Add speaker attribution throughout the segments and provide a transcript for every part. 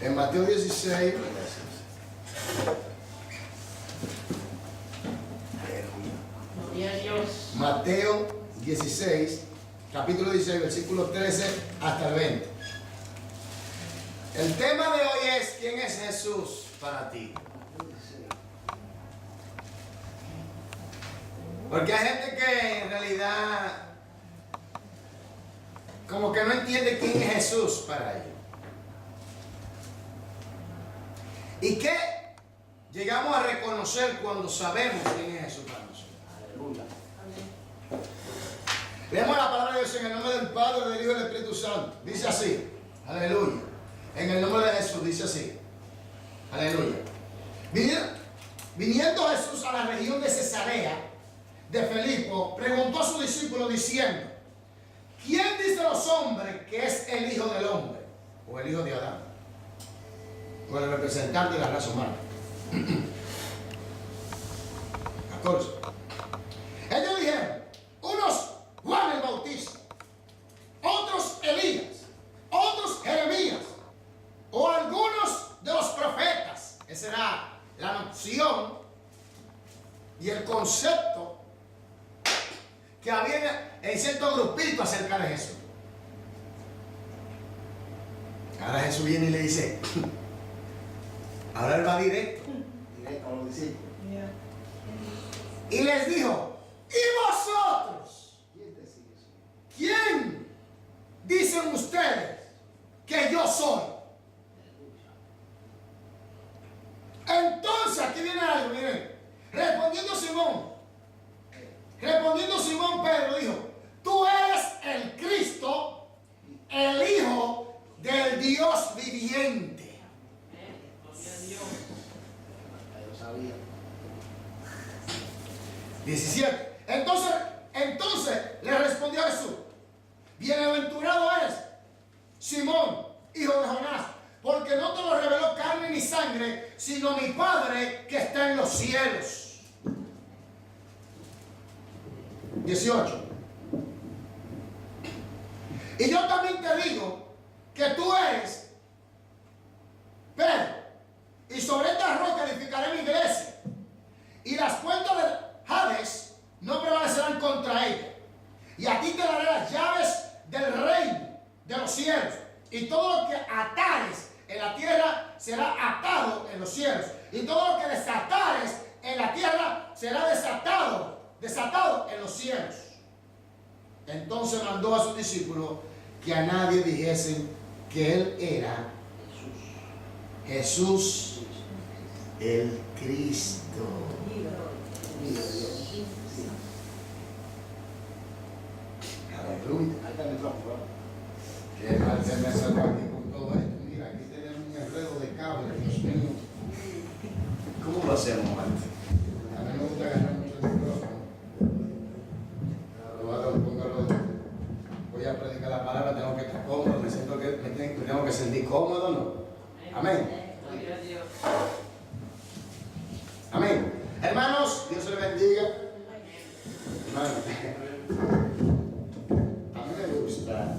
Speaker 1: En Mateo 16.
Speaker 2: Gloria a Dios.
Speaker 1: Mateo 16, capítulo 16, versículo 13 hasta el 20. El tema de hoy es: ¿quién es Jesús para ti? Porque hay gente que en realidad como que no entiende quién es Jesús para ellos. ¿Y qué llegamos a reconocer cuando sabemos quién es Jesús para nosotros?
Speaker 3: Aleluya.
Speaker 1: Leemos la palabra de Dios en el nombre del Padre, del Hijo y del Espíritu Santo. Dice así, aleluya. En el nombre de Jesús dice así, aleluya. Viniendo Jesús a la región de Cesarea de Filipo, preguntó a sus discípulos diciendo: ¿quién dice los hombres que es el Hijo del Hombre? O el Hijo de Adán, o el representante de la raza humana. Acuérdense. Ellos dijeron: unos Juan el Bautista, otros Elías, otros Jeremías, o algunos de los profetas. Esa era la noción y el concepto que había en cierto grupito acerca de Jesús. Ahora Jesús viene y le dice, ahora él va directo
Speaker 3: Directo a los discípulos.
Speaker 1: y les dijo: ¿y vosotros?
Speaker 3: ¿Quién te sigue eso?
Speaker 1: ¿Quién dicen ustedes que yo soy? Entonces aquí viene algo, miren. Respondiendo Simón Pedro dijo: tú eres el Cristo, el Hijo del Dios viviente.
Speaker 2: Gloria a Dios.
Speaker 3: Ya lo sabía.
Speaker 1: 17. Entonces le respondió Jesús: bienaventurado eres, Simón, hijo de Jonás, porque no te lo reveló carne ni sangre, sino mi Padre que está en los cielos. 18. Y yo también te digo que tú eres Pedro, y sobre esta roca edificaré mi iglesia, y las puertas del Hades no prevalecerán contra ella. Y a ti te daré las llaves del reino de los cielos, y todo lo que atares en la tierra será atado en los cielos, y todo lo que desatares en la tierra será desatado en los cielos. Entonces mandó a sus discípulos que a nadie dijesen que él era Jesús el Cristo.
Speaker 3: Mira Dios.
Speaker 1: Aleluya.
Speaker 3: Ahí está el micrófono.
Speaker 1: Qué mal se me salió aquí con todo esto. Mira, aquí tenemos un enredo de cable, Dios mío. ¿Cómo lo hacemos antes? A mí me gusta agarrar mucho el micrófono. Voy a predicar la palabra, tengo que estar cómodo, me tengo que sentir cómodo, ¿no? Amén.
Speaker 2: Gloria a Dios.
Speaker 1: Amén. Hermanos, Dios se les bendiga. Hermano, a mí me gusta.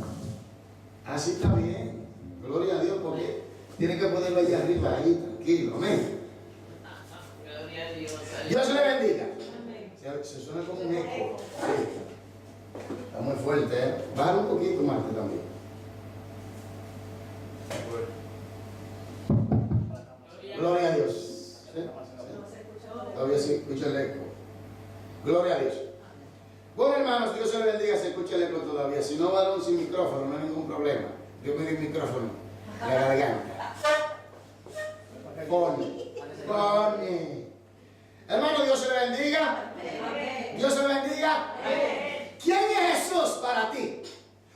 Speaker 1: Así está bien. Gloria a Dios, porque tiene que ponerlo allá arriba, ahí, tranquilo. Amén.
Speaker 2: Gloria a Dios.
Speaker 1: Dios se les bendiga.
Speaker 2: Amén.
Speaker 1: Se suena como un eco. Sí. Está muy fuerte, ¿eh? Baja un poquito más también. Gloria a Dios. ¿Sí? Todavía se escucha el eco. Gloria a Dios. Bueno, hermanos, Dios se les bendiga, se escucha el eco todavía. Si no, varón sin micrófono, no hay ningún problema. Dios me dio el micrófono. La garganta. Pone. Hermano, Dios se le bendiga. Dios se le bendiga. ¿Quién es Jesús para ti?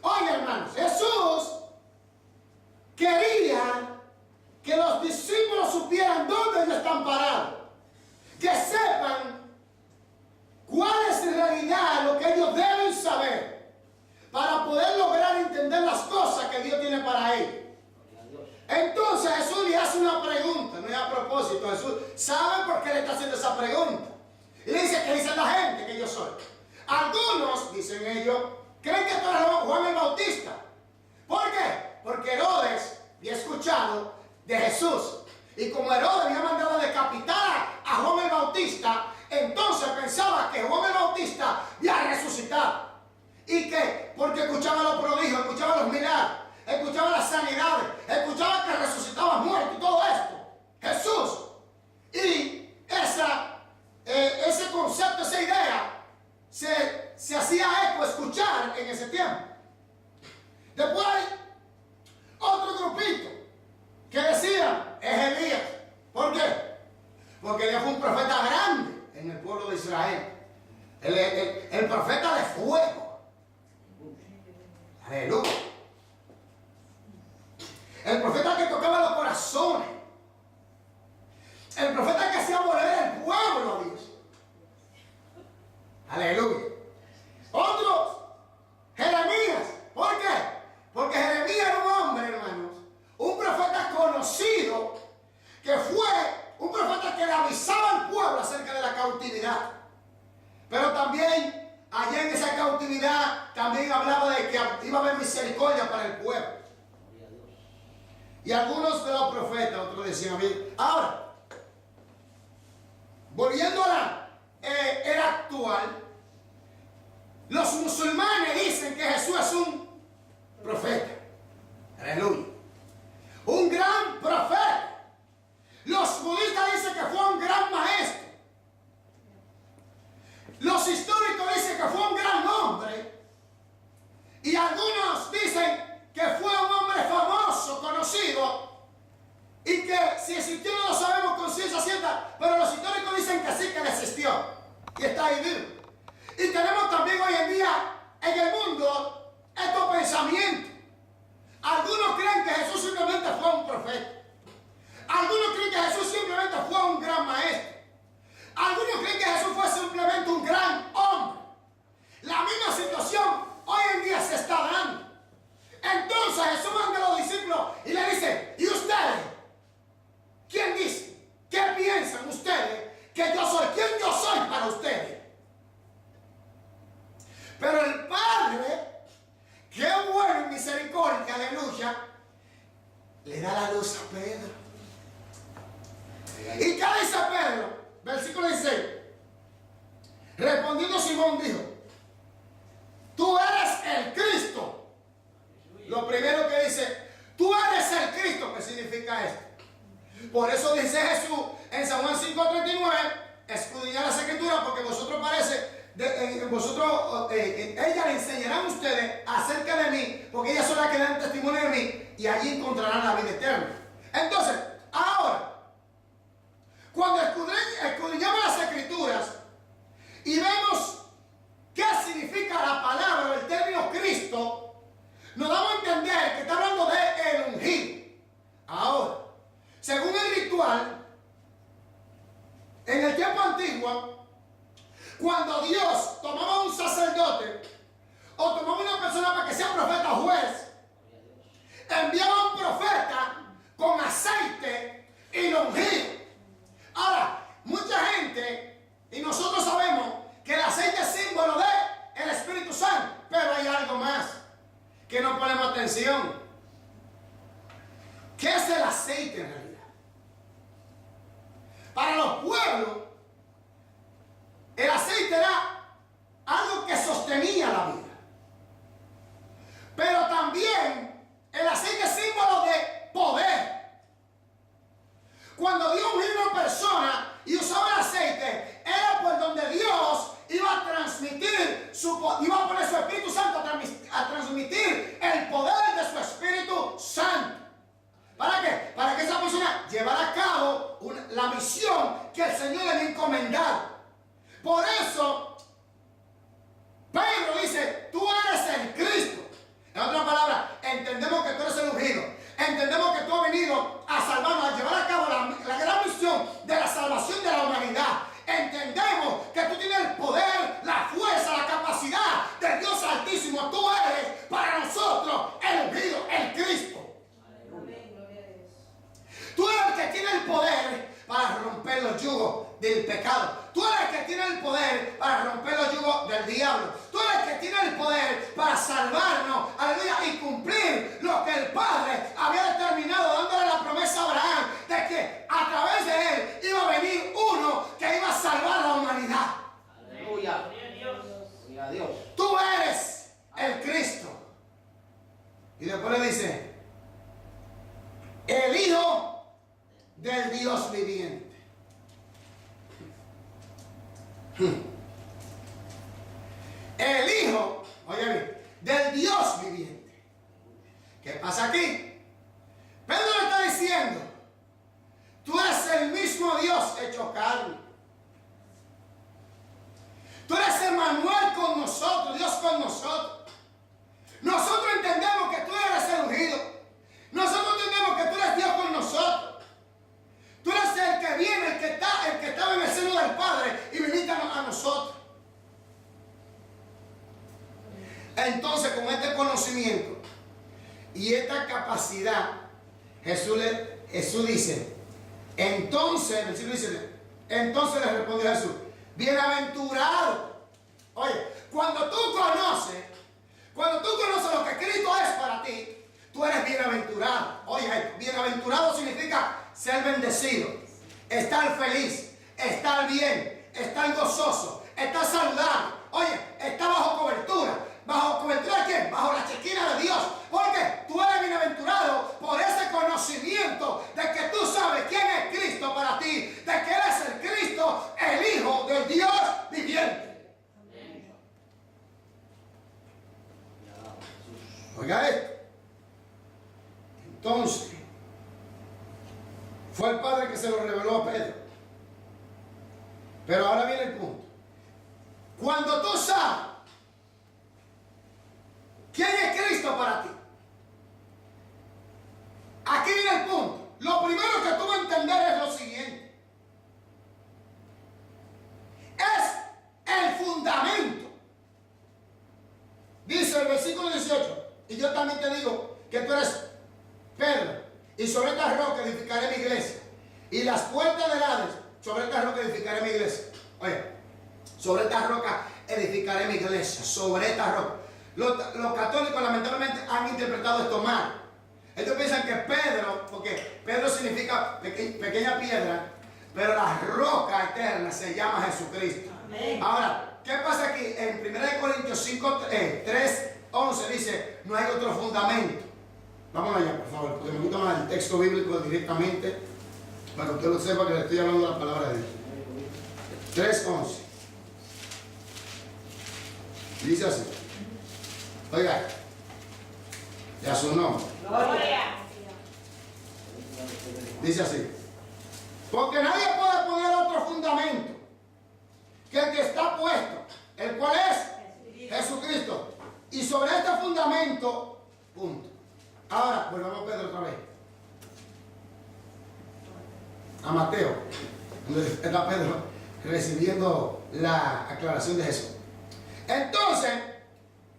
Speaker 1: Oye, hermanos, Jesús quería que los discípulos supieran dónde ellos están parados. Que sepan cuál es en realidad lo que ellos deben saber para poder lograr entender las cosas que Dios tiene para ellos. Entonces Jesús le hace una pregunta, no es a propósito. Jesús sabe por qué le está haciendo esa pregunta. Y le dice: ¿qué dice la gente que yo soy? Algunos, dicen ellos, creen que tú eres Juan el Bautista. ¿Por qué? Porque Herodes había escuchado de Jesús. Y como Herodes había mandado a decapitar a Juan el Bautista, entonces pensaba que Juan el Bautista había resucitado. Y que, porque escuchaba los prodigios, escuchaba los milagros, escuchaba las sanidades, escuchaba que resucitaba muerto y todo esto. Jesús. Y ese concepto, esa idea, se hacía eco escuchar en ese tiempo. Después hay otro grupito que decía, es Elías. ¿Por qué? Porque Elías fue un profeta grande en el pueblo de Israel. El profeta de fuego. Aleluya. El profeta que tocaba los corazones. El profeta que hacía volver el pueblo a Dios. Aleluya. Otros, Jeremías. ¿Por qué? Porque Jeremías era un hombre, hermanos, un profeta conocido, que fue un profeta que le avisaba al pueblo acerca de la cautividad. Pero también, allá en esa cautividad, también hablaba de que iba a haber misericordia para el pueblo. Y algunos de los profetas, otros decían, bien, ahora, volviendo a la era actual, los musulmanes dicen que Jesús es un profeta. Aleluya. Un gran profeta. Los budistas dicen que fue un gran maestro. Los históricos dicen que fue un gran hombre. Y algunos dicen que fue un hombre famoso, conocido. Y que si existió no lo sabemos con ciencia cierta, pero los históricos dicen que sí, que él existió. Y está ahí vivo. Y tenemos también hoy en día en el mundo estos pensamientos. Algunos creen que Jesús simplemente fue un profeta. Algunos creen que Jesús simplemente fue un gran maestro. Algunos creen que Jesús fue simplemente un gran hombre. La misma situación hoy en día se está dando. Entonces Jesús manda a los discípulos y le dice, ¿y ustedes? ¿Quién dice? ¿Qué piensan ustedes que yo soy? ¿Quién yo soy para ustedes? Pero el Padre, qué bueno en misericordia, aleluya, le da la luz a Pedro. ¿Y qué dice Pedro? Versículo 16. Respondiendo Simón dijo, tú eres el Cristo. Lo primero que dice, tú eres el Cristo. ¿Qué significa esto? Por eso dice Jesús en San Juan 5:39, escudriñad las Escrituras porque vosotros ella le enseñarán a ustedes acerca de mí, porque ellas son las que dan testimonio de mí y allí encontrarán la vida eterna. Entonces, ahora, cuando escudriñamos las Escrituras y vemos qué significa la palabra o el término Cristo, nos damos a entender que está hablando de el ungido. Ahora, según el ritual, en el tiempo antiguo, cuando Dios tomaba un sacerdote o tomaba una persona para que sea profeta o juez, enviaba un profeta con aceite y lo ungía. Ahora, mucha gente, y nosotros sabemos que el aceite es símbolo de el Espíritu Santo, pero hay algo más que no ponemos atención. ¿Qué es el aceite en realidad? Para los pueblos, el aceite era algo que sostenía la vida. Pero también el aceite es símbolo de poder. Cuando Dios ungió a una persona y usaba el aceite, era por donde Dios iba a transmitir iba a poner su Espíritu Santo a transmitir el poder de su Espíritu Santo. ¿Para qué? Para que esa persona llevara a cabo la misión que el Señor le había encomendado. Por eso, Pedro dice, tú eres el Cristo. En otras palabras, entendemos que tú eres el ungido. Entendemos que tú has venido a salvarnos, a llevar a cabo la gran misión de la salvación de la humanidad. Entendemos que tú tienes el poder, la fuerza, la capacidad del Dios Altísimo. Tú eres para nosotros el ungido, el Cristo. Tú eres el que tiene el poder para romper los yugos del pecado. Tú eres el que tiene el poder para romper los yugos del diablo. Tú eres el que tiene el poder para salvarnos, aleluya, y cumplir lo que el Padre había determinado, dándole la promesa a Abraham.
Speaker 3: Aleluya.
Speaker 2: Gloria a Dios.
Speaker 3: Gloria a Dios.
Speaker 1: Tú eres el Cristo. Y después le dice, el Hijo del Dios viviente. El Hijo, oye bien, del Dios viviente. ¿Qué pasa aquí? Pedro le está diciendo, tú eres el mismo Dios hecho carne. Tú eres Emmanuel con nosotros, Dios con nosotros. Nosotros entendemos que tú eres el ungido. Nosotros entendemos que tú eres Dios con nosotros. Tú eres el que viene, el que estaba en el seno del Padre y viniste a nosotros. Entonces, con este conocimiento y esta capacidad, Jesús dice, entonces, el versículo dice, entonces le respondió Jesús, bienaventurado. Oye, cuando tú conoces lo que Cristo es para ti, tú eres bienaventurado. Oye, bienaventurado significa ser bendecido, estar feliz, estar bien, estar gozoso, estar saludable. Oye, está bajo cobertura. ¿Bajo cobertura de quién? Bajo la chequina de Dios. Porque tú eres bienaventurado por ese conocimiento de que tú sabes quién es Cristo para ti, de que Él es el Cristo, el Hijo del Dios viviente. Oiga esto. Entonces, fue el Padre que se lo reveló a Pedro. Pero ahora viene el punto. Cuando tú sabes quién es Cristo para ti, aquí viene el punto. Lo primero que tú vas a entender es lo siguiente. Es el fundamento. Dice el versículo 18, y yo también te digo que tú eres Pedro, y sobre esta roca edificaré mi iglesia, y las puertas del Hades, sobre esta roca edificaré mi iglesia. Oye, sobre esta roca edificaré mi iglesia, sobre esta roca. Los católicos lamentablemente han interpretado esto mal. Ellos piensan que Pedro, porque Pedro significa pequeña piedra, pero la roca eterna se llama Jesucristo.
Speaker 2: Amén.
Speaker 1: Ahora, ¿qué pasa aquí? En 1 Corintios 3:11 dice, no hay otro fundamento. Vamos allá, por favor, porque me gusta más el texto bíblico directamente, para que usted lo sepa que le estoy hablando de la palabra de Dios. 3:11. Dice así. Oiga, ya su nombre.
Speaker 2: Gloria.
Speaker 1: Dice así. Porque nadie puede poner otro fundamento que el que está puesto, el cual es Jesucristo. Y sobre este fundamento, punto. Ahora, volvamos a Pedro otra vez. A Mateo, donde está Pedro recibiendo la aclaración de Jesús. Entonces,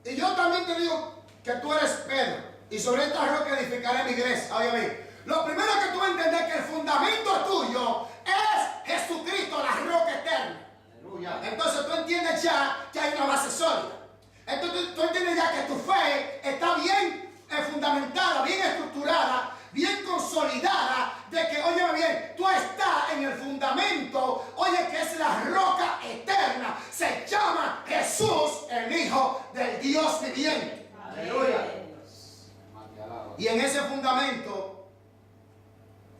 Speaker 1: y yo también te digo que tú eres Pedro, y sobre esta roca edificaré mi iglesia. Oye bien, lo primero que tú vas a entender es que el fundamento tuyo es Jesucristo, la roca eterna.
Speaker 3: Aleluya.
Speaker 1: Entonces tú entiendes ya que hay una base sólida. Entonces tú entiendes ya que tu fe está bien fundamentada, bien estructurada, bien consolidada, de que, óyeme bien, tú estás en el fundamento, oye, que es la roca eterna, se llama Jesús, el Hijo del Dios viviente.
Speaker 3: Aleluya. Y en ese fundamento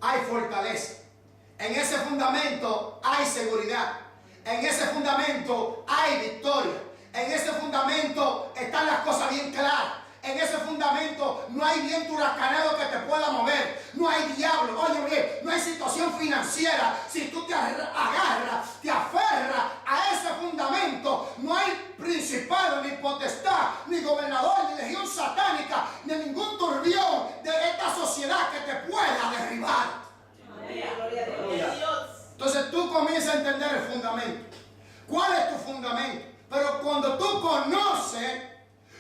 Speaker 3: hay fortaleza. En ese fundamento hay seguridad. En ese fundamento hay victoria. En ese fundamento están las cosas bien claras. En ese fundamento no hay viento huracanado que te pueda mover. No hay diablo. Oye bien, no hay situación financiera. Si tú te agarras, te aferras a ese fundamento, no hay principado, ni potestad, ni gobernador, ni legión satánica, ni ningún turbión de esta sociedad que te pueda derribar.
Speaker 2: Gloria a Dios.
Speaker 1: Entonces tú comienzas a entender el fundamento. ¿Cuál es tu fundamento? Pero cuando tú conoces,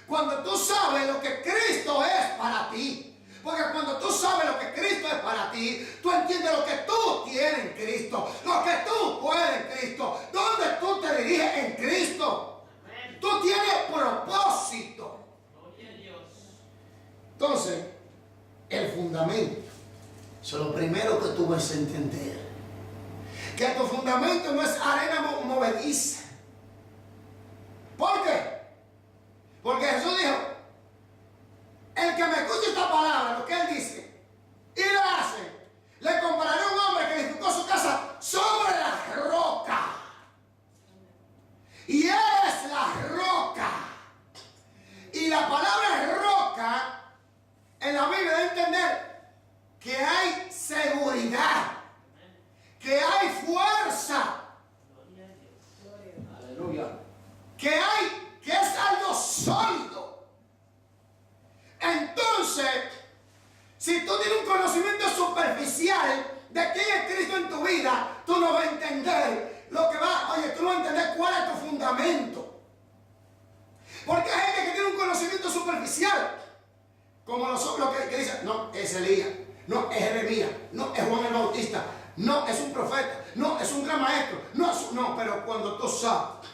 Speaker 1: cuando tú sabes lo que Cristo es para ti, porque cuando tú sabes lo que Cristo es para ti, tú entiendes lo que tú tienes en Cristo, lo que tú puedes en Cristo, dónde tú te diriges en Cristo.
Speaker 2: Amén.
Speaker 1: Tú tienes propósito.
Speaker 2: Gloria a Dios.
Speaker 1: Entonces, el fundamento, eso es lo primero que tú vas a entender. Que tu fundamento no es arena movediza.
Speaker 3: que es algo sólido. Entonces, si tú tienes un conocimiento superficial de quién es Cristo en tu vida, tú no vas a entender lo que va, oye, tú no vas a entender cuál es tu fundamento. Porque hay gente que tiene un conocimiento superficial, como los que dicen, no, es Elías, no, es Jeremías, no, es Juan el Bautista, no, es un profeta, no, es un gran maestro, no, pero cuando tú sabes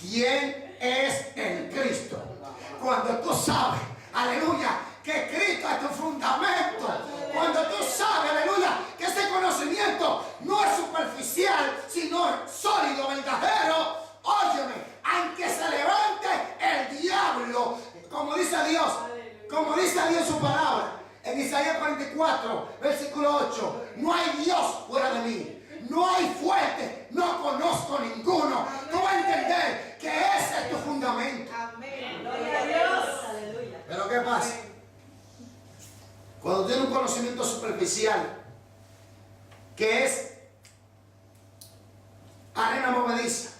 Speaker 3: quién es el Cristo, cuando tú sabes, aleluya, que Cristo es tu fundamento, cuando tú sabes, aleluya, que ese conocimiento no es superficial, sino sólido, verdadero, óyeme, aunque se levante el diablo, como dice Dios en su palabra, en Isaías 44, versículo 8, no hay Dios fuera de mí, no hay fuerte, no conozco ninguno. Tú vas a entender que ese es tu fundamento.
Speaker 2: Amén. Gloria a Dios.
Speaker 4: Aleluya.
Speaker 3: Pero ¿qué pasa? Cuando tienes un conocimiento superficial, que es arena movediza,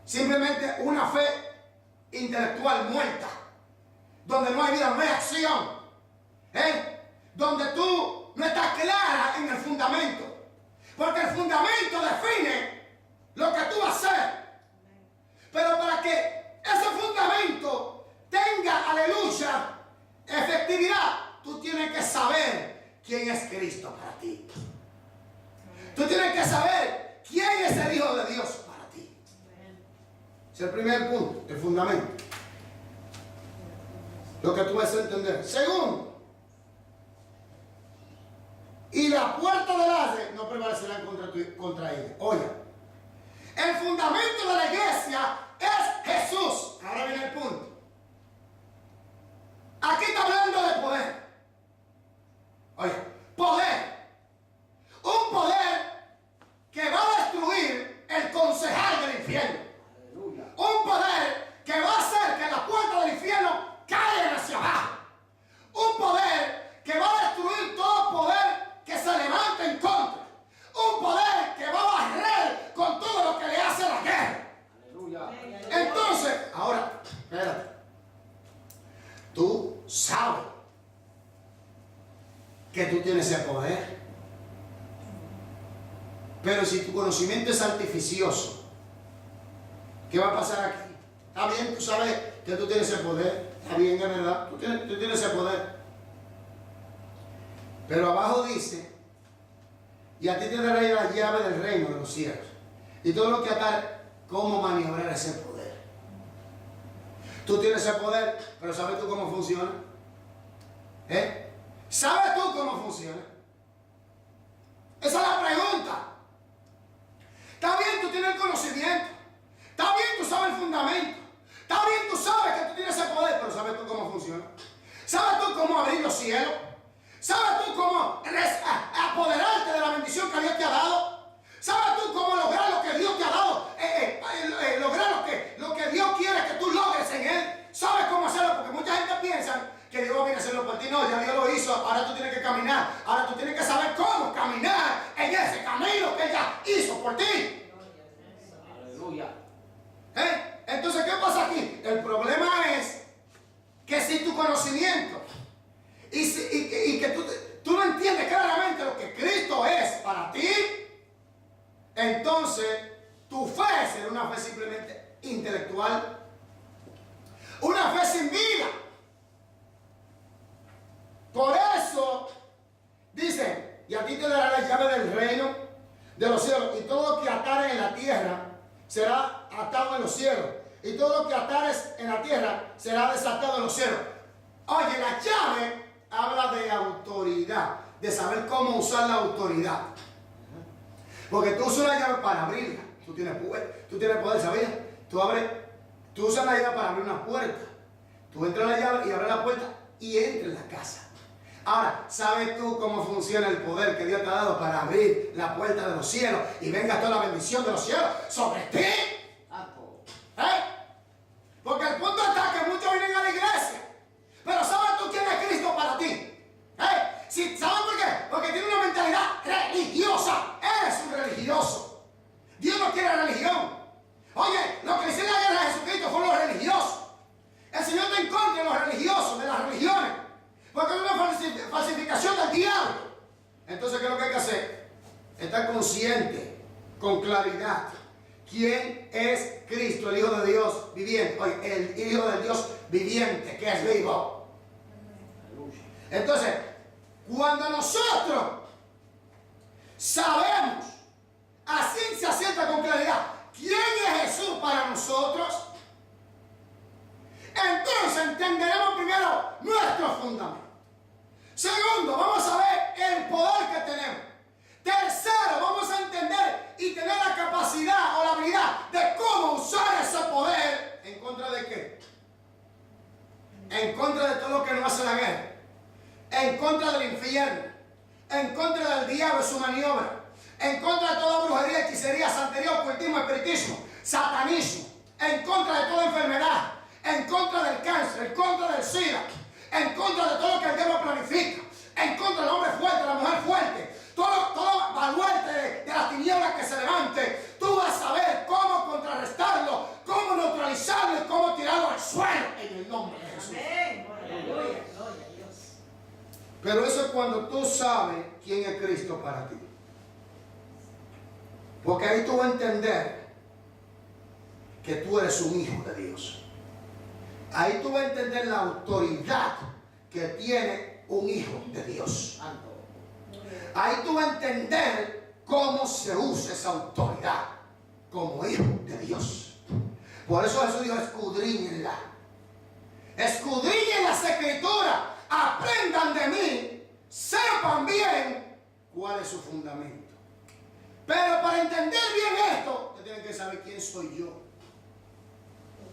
Speaker 3: simplemente una fe intelectual muerta, donde no hay vida, no hay acción, donde tú no estás clara en el fundamento, porque el fundamento define lo que tú vas a hacer. Pero para que ese fundamento tenga, aleluya, efectividad, tú tienes que saber quién es Cristo para ti. Tú tienes que saber quién es el Hijo de Dios para ti. Ese es el primer punto, el fundamento. Lo que tú vas a entender. Segundo, y la puerta del Hades no prevalecerán contra ella. Oye, el fundamento de la iglesia es Jesús. Ahora viene el punto. Aquí está hablando de poder. Oye, poder. Un poder que va a destruir el concejal del infierno. Un poder que va a hacer que la puerta del infierno caiga hacia abajo. Un poder que va a destruir todo poder que se levante en contra. Un poder que va a barrer con todo lo que le hace la guerra. Entonces, ahora, espérate. Tú sabes que tú tienes ese poder. Pero si tu conocimiento es artificioso, ¿qué va a pasar aquí? Está bien, tú sabes que tú tienes ese poder. Está bien, es verdad. Tú tienes ese poder. Pero abajo dice, y a ti te daré la llave del reino de los cielos. Y todo lo que atar, cómo maniobrar ese poder. Tú tienes ese poder, pero ¿sabes tú cómo funciona? ¿Sabes tú cómo funciona? Esa es la pregunta. Está bien, tú tienes el conocimiento. Está bien, tú sabes el fundamento. Está bien, tú sabes que tú tienes ese poder, pero ¿sabes tú cómo funciona? ¿Sabes tú cómo abrir los cielos? ¿Sabes tú cómo apoderarte de la bendición que Dios te ha dado? ¿Sabes tú cómo lograr lo que Dios te ha dado? Lograr lo que Dios quiere que tú logres en Él. ¿Sabes cómo hacerlo? Porque mucha gente piensa que Dios viene a hacerlo por ti. No, ya Dios lo hizo. Ahora tú tienes que caminar. Ahora tú tienes que saber cómo caminar en ese camino que Él ya hizo por ti.
Speaker 4: Aleluya.
Speaker 3: Entonces, ¿qué pasa aquí? El problema es que si tu conocimiento y que tú no entiendes claramente lo que Cristo es para ti, entonces tu fe será una fe simplemente intelectual, una fe sin vida. Por eso dice, y a ti te dará la llave del reino de los cielos, y todo lo que atares en la tierra será atado en los cielos, y todo lo que atares en la tierra será desatado en los cielos. Oye, la llave habla de autoridad, de saber cómo usar la autoridad. Porque tú usas la llave para abrirla. Tú tienes poder, ¿sabías? Tú usas la llave para abrir una puerta. Tú entras la llave y abres la puerta y entras en la casa. Ahora, ¿sabes tú cómo funciona el poder que Dios te ha dado para abrir la puerta de los cielos y venga toda la bendición de los cielos sobre ti? Porque el punto está que muchos vienen a la iglesia, pero ¿sabes tú quién es Cristo para ti? ¿Sabes por qué? Porque tiene una mentalidad religiosa. Eres un religioso. Dios no quiere religión. Oye, los quién es Cristo, el Hijo de Dios viviente. Oye, el Hijo del Dios viviente, que es vivo. Entonces, cuando nosotros sabemos a ciencia cierta con claridad quién es Jesús para nosotros, entonces entenderemos primero nuestro fundamento. Segundo, vamos a ver el poder que tenemos. Tercero, vamos a entender y tener la capacidad o la habilidad de cómo usar ese poder. ¿En contra de qué? En contra de todo lo que nos hace la guerra. En contra del infierno. En contra del diablo y su maniobra. En contra de toda brujería, hechicería, santería, ocultismo, espiritismo, satanismo. En contra de toda enfermedad. En contra del cáncer. En contra del SIDA. En contra de todo lo que el diablo planifica. En contra del hombre fuerte, la mujer fuerte. Todo baluarte de las tinieblas que se levante, tú vas a saber cómo contrarrestarlo, cómo neutralizarlo y cómo tirarlo al suelo en el nombre de Jesús.
Speaker 2: Amén. Aleluya. Gloria a Dios.
Speaker 3: Pero eso es cuando tú sabes quién es Cristo para ti. Porque ahí tú vas a entender que tú eres un hijo de Dios. Ahí tú vas a entender la autoridad que tiene un hijo de Dios. Ahí tú vas a entender cómo se usa esa autoridad como hijo de Dios. Por eso Jesús dijo, escudriñenla. Escudriñen las escrituras. Aprendan de mí. Sepan bien cuál es su fundamento. Pero para entender bien esto, ustedes tienen que saber quién soy yo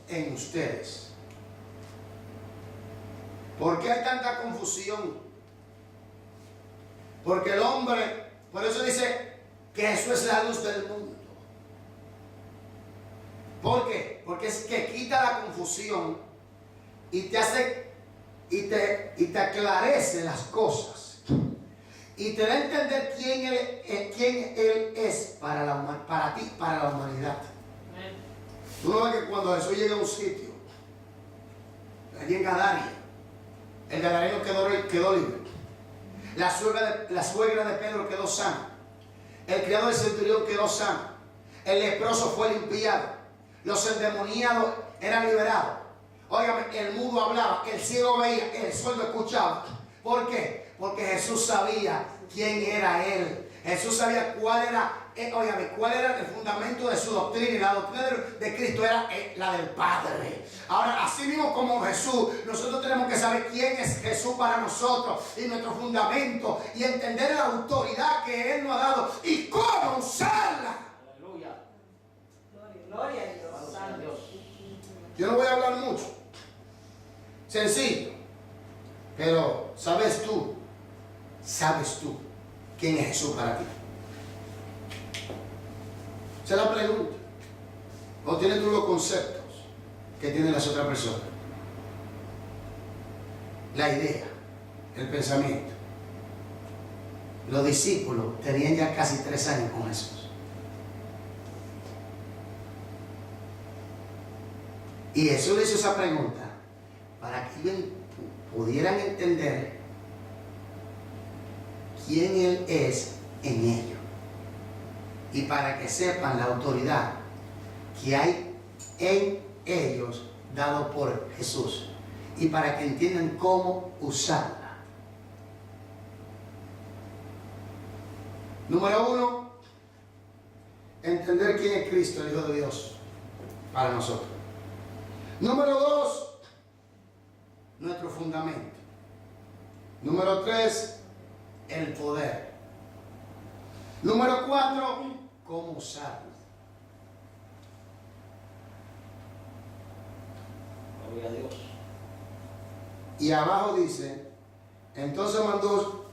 Speaker 3: en ustedes. ¿Por qué hay tanta confusión? Porque el hombre, por eso dice que Jesús es la luz del mundo. ¿Por qué? Porque es que quita la confusión y te hace y te aclarece las cosas y te da a entender quién él es para ti, para la humanidad. Tú no ves que cuando Jesús llega a un sitio, allí en Gadaria, el gadareno quedó libre. La suegra de Pedro quedó sana. El criado del centurión quedó sano. El leproso fue limpiado. Los endemoniados eran liberados. Óigame, el mudo hablaba, el ciego veía, el sordo escuchaba. ¿Por qué? Porque Jesús sabía quién era Él. Jesús sabía cuál era el fundamento de su doctrina. Y la doctrina de Cristo era la del Padre. Ahora, así mismo como Jesús, nosotros tenemos que saber quién es Jesús para nosotros y nuestro fundamento y entender la autoridad que Él nos ha dado y cómo usarla.
Speaker 4: Aleluya.
Speaker 2: Gloria a Dios.
Speaker 4: Santo Dios.
Speaker 3: Yo no voy a hablar mucho. Sencillo. Pero sabes tú quién es Jesús para ti. Esa es la pregunta. ¿O tienes tú los conceptos que tienen las otras personas? La idea, el pensamiento. Los discípulos tenían ya casi 3 años con Jesús. Y Jesús le hizo esa pregunta para que ellos pudieran entender quién Él es en ellos. Y para que sepan la autoridad que hay en ellos dado por Jesús. Y para que entiendan cómo usarla. Número 1, entender quién es Cristo, el Hijo de Dios, para nosotros. Número 2, nuestro fundamento. Número 3, el poder. Número 4, cómo usarlo.
Speaker 4: Gloria a Dios.
Speaker 3: Y abajo dice, entonces mandó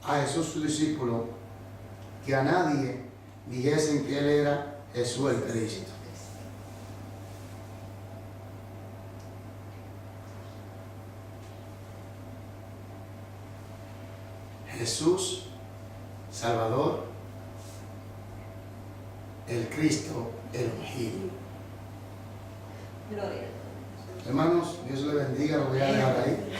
Speaker 3: a Jesús su discípulo que a nadie dijesen que Él era Jesús el Cristo. Jesús, Salvador, el Cristo, el ungido.
Speaker 2: Gloria.
Speaker 3: Hermanos, Dios le bendiga, lo voy a dejar ahí.